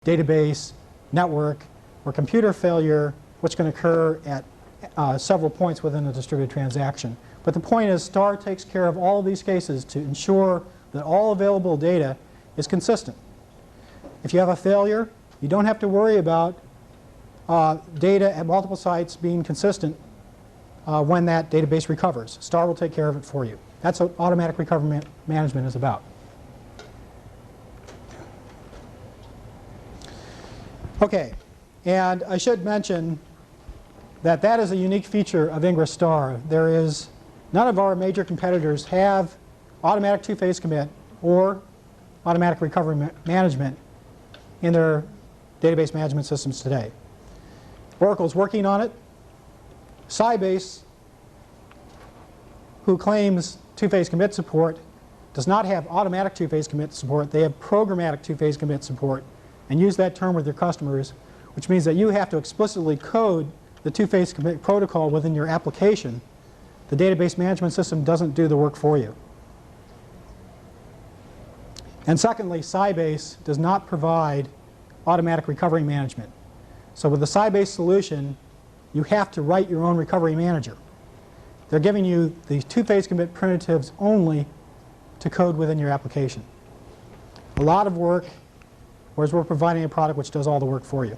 database, network, or computer failure, which can occur at several points within a distributed transaction. But the point is, STAR takes care of all of these cases to ensure that all available data is consistent. If you have a failure, you don't have to worry about data at multiple sites being consistent when that database recovers. STAR will take care of it for you. That's what automatic recovery management is about. Okay, and I should mention that that is a unique feature of Ingress Star. None of our major competitors have automatic two-phase commit or automatic recovery management in their database management systems today. Oracle's working on it. Sybase, who claims two-phase commit support, does not have automatic two-phase commit support. They have programmatic two-phase commit support, and use that term with your customers, which means that you have to explicitly code the two-phase commit protocol within your application. The database management system doesn't do the work for you. And secondly, Sybase does not provide automatic recovery management. So with the Sybase solution, you have to write your own recovery manager. They're giving you the two-phase commit primitives only to code within your application. A lot of work, whereas we're providing a product which does all the work for you.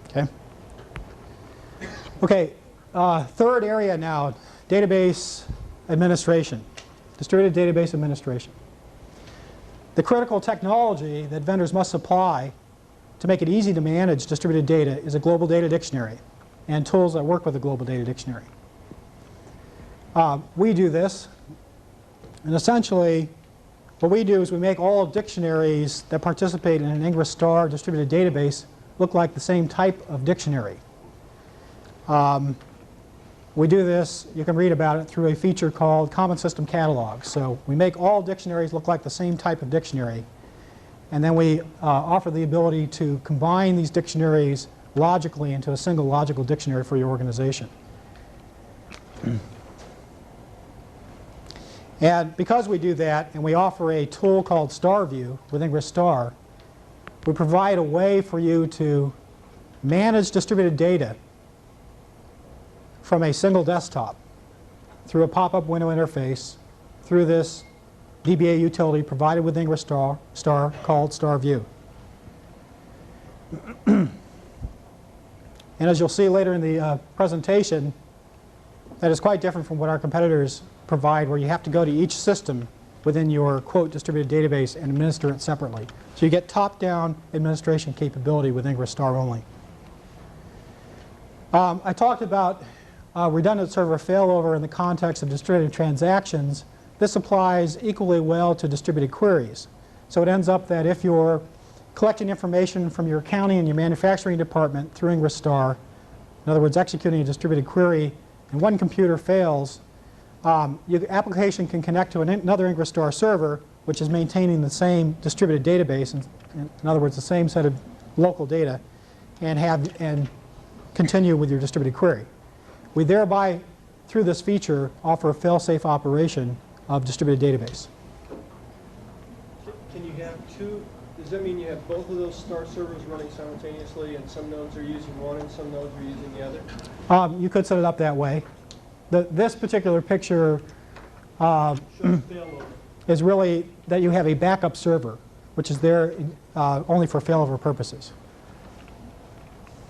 Okay. Okay. Third area now, database administration, distributed database administration. The critical technology that vendors must supply to make it easy to manage distributed data is a global data dictionary and tools that work with a global data dictionary. We do this, and essentially what we do is we make all dictionaries that participate in an Ingress Star distributed database look like the same type of dictionary. We do this, you can read about it through a feature called Common System Catalog. So we make all dictionaries look like the same type of dictionary, and then we offer the ability to combine these dictionaries logically into a single logical dictionary for your organization. And because we do that, and we offer a tool called StarView with Ingress Star, we provide a way for you to manage distributed data from a single desktop through a pop-up window interface through this DBA utility provided with Ingress Star called StarView. And as you'll see later in the presentation, that is quite different from what our competitors provide, where you have to go to each system within your, quote, distributed database and administer it separately. So you get top-down administration capability with Ingress Star only. I talked about redundant server failover in the context of distributed transactions. This applies equally well to distributed queries. So it ends up that if you're collecting information from your accounting and your manufacturing department through Ingress Star, in other words, executing a distributed query, and one computer fails, your application can connect to another Ingress Star server, which is maintaining the same distributed database, in other words, the same set of local data, and continue with your distributed query. We thereby, through this feature, offer a fail-safe operation of distributed database. Can you have two? Does that mean you have both of those Star servers running simultaneously, and some nodes are using one and some nodes are using the other? You could set it up that way. This particular picture is really that you have a backup server, which is there only for failover purposes.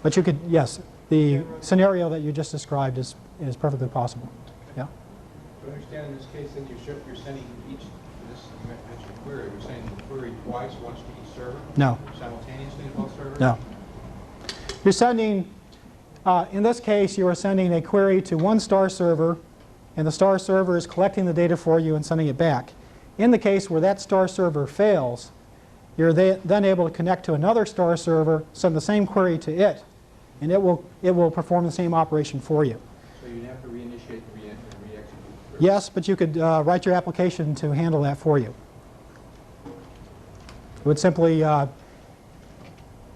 But you could, yes, the scenario that you just described is perfectly possible. Yeah. I understand in this case, then you're sending each, you mentioned query, you're sending the query twice, once to each server? No. Simultaneously to both servers? No. You're sending, in this case, you are sending a query to one Star server, and the Star server is collecting the data for you and sending it back. In the case where that Star server fails, you're then able to connect to another Star server, send the same query to it, and it will perform the same operation for you. So you'd have to reinitiate and re-execute? Yes, but you could write your application to handle that for you. It would simply,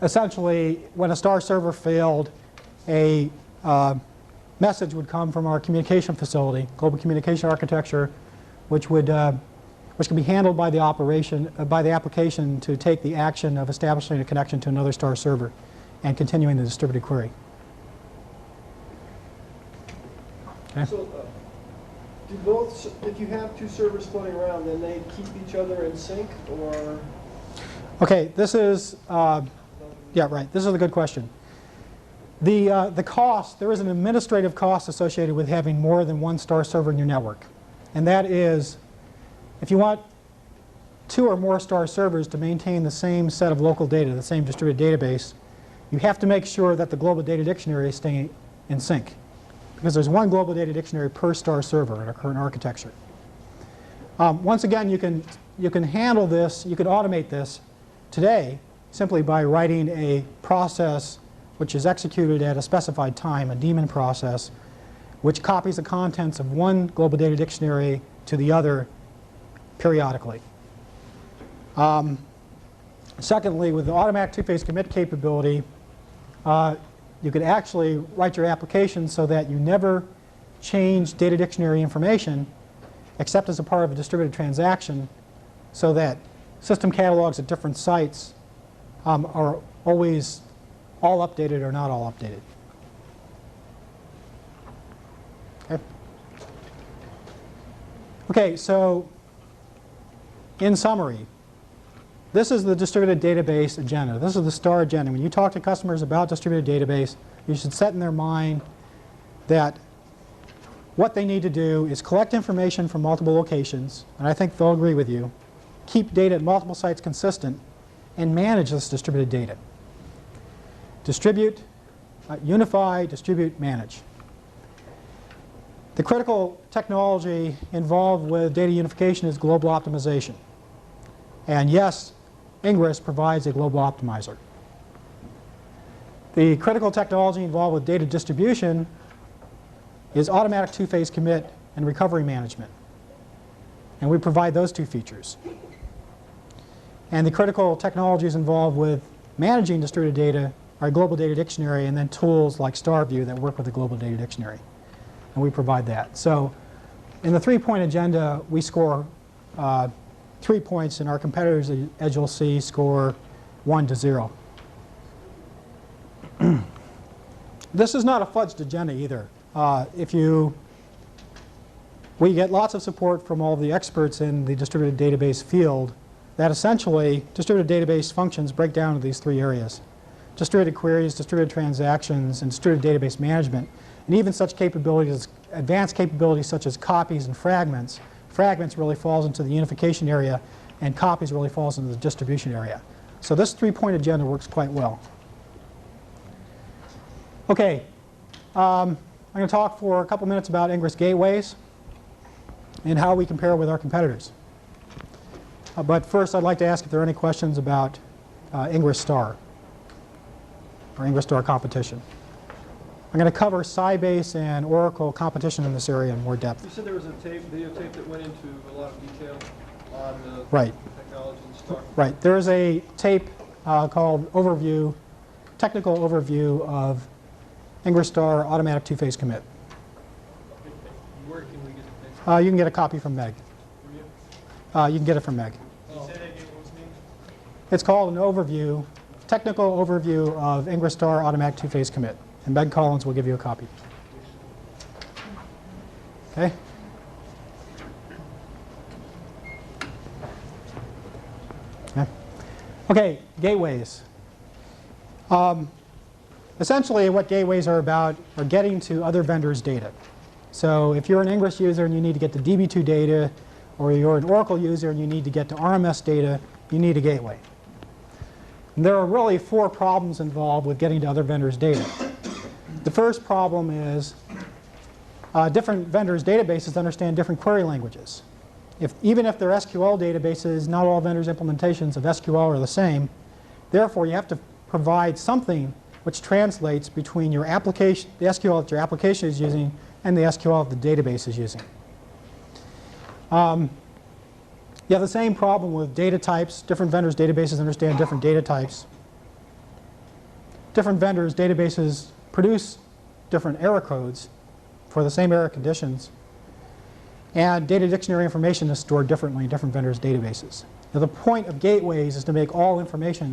essentially, when a Star server failed, a message would come from our communication facility, Global Communication Architecture, which would which can be handled by the application to take the action of establishing a connection to another star server and continuing the distributed query. Okay. So, do both, if you have two servers floating around, then they keep each other in sync, or? Okay, this is, yeah, right, this is a good question. The cost, there is an administrative cost associated with having more than one star server in your network. And that is, if you want 2 or more star servers to maintain the same set of local data, the same distributed database, you have to make sure that the global data dictionary is staying in sync. Because there's one global data dictionary per star server in our current architecture. Once again, you can handle this, you can automate this today simply by writing a process which is executed at a specified time, a daemon process, which copies the contents of one global data dictionary to the other periodically. Secondly, with the automatic two-phase commit capability, you could actually write your application so that you never change data dictionary information except as a part of a distributed transaction, so that system catalogs at different sites are always all updated or not all updated. Okay. Okay, so in summary, this is the distributed database agenda. This is the STAR agenda. When you talk to customers about distributed database, you should set in their mind that what they need to do is collect information from multiple locations, and I think they'll agree with you, keep data at multiple sites consistent, and manage this distributed data. Distribute, unify, distribute, manage. The critical technology involved with data unification is global optimization. And yes, Ingres provides a global optimizer. The critical technology involved with data distribution is automatic two-phase commit and recovery management. And we provide those two features. And the critical technologies involved with managing distributed data are global data dictionary and then tools like StarView that work with the global data dictionary. And we provide that. So in the three-point agenda, we score 3 points, and our competitors, as you'll see, score 1 to 0. This is not a fudged agenda either. We get lots of support from all the experts in the distributed database field that essentially distributed database functions break down into these 3 areas: distributed queries, distributed transactions, and distributed database management. And even such capabilities, advanced capabilities such as copies and fragments. Fragments really falls into the unification area, and copies really falls into the distribution area. So this 3-point agenda works quite well. Okay, I'm going to talk for a couple minutes about Ingres gateways and how we compare with our competitors. But first, I'd like to ask if there are any questions about Ingres Star or Ingres Star competition. I'm going to cover Sybase and Oracle competition in this area in more depth. You said there was a video tape that went into a lot of detail on the Right. technology and STAR. Right. There is a tape called Overview, Technical Overview of Ingres Star Automatic Two-Phase Commit. Where can we get the tape? You can get a copy from Meg. You can get it from Meg. Oh. Say that again, what's the name? It's called an overview, Technical Overview of Ingres Star Automatic Two-Phase Commit. And Meg Collins will give you a copy. Okay? Okay, gateways. Essentially, what gateways are about are getting to other vendors' data. So if you're an Ingres user and you need to get to DB2 data, or you're an Oracle user and you need to get to RMS data, you need a gateway. And there are really 4 problems involved with getting to other vendors' data. The first problem is different vendors' databases understand different query languages. Even if they're SQL databases, not all vendors' implementations of SQL are the same. Therefore, you have to provide something which translates between your application, the SQL that your application is using, and the SQL that the database is using. You have the same problem with data types. Different vendors' databases understand different data types. Different vendors' databases produce different error codes for the same error conditions. And data dictionary information is stored differently in different vendors' databases. Now, the point of gateways is to make all information